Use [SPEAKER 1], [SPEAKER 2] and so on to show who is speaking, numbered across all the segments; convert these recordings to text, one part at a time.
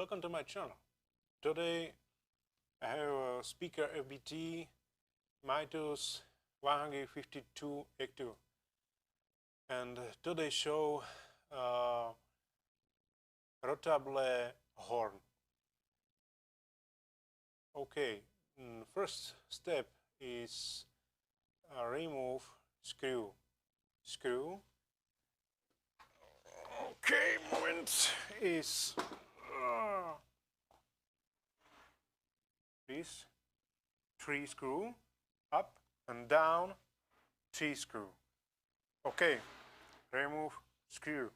[SPEAKER 1] welcome to my channel. Today I have a speaker FBT Mitus 152 active, and today show Rotable horn. Okay, first step is remove screw. Okay, moment is this 3 screw, up and down 3 screw. Okay, remove screw.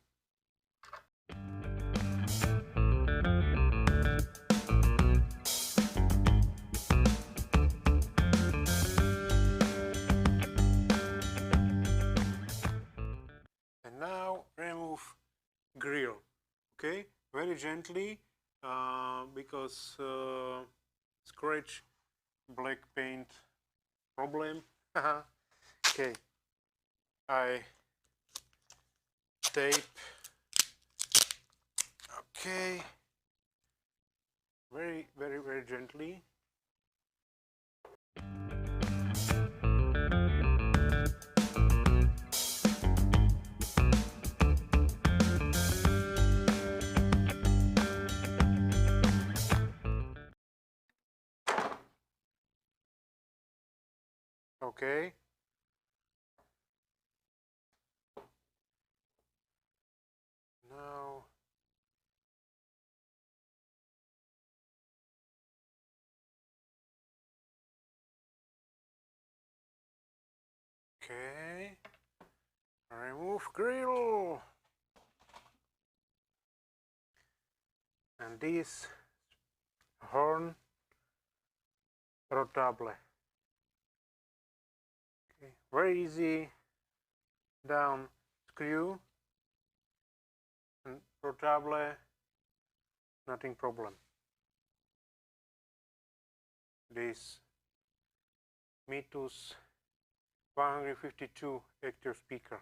[SPEAKER 1] And now remove grill. Okay, very gently because scratch black paint problem. Okay, I tape. Okay, very gently. Okay. Now okay, remove grill. And this horn Rotable. Okay, very easy. Down screw and Rotable, nothing problem. This Mitus 152 active speaker.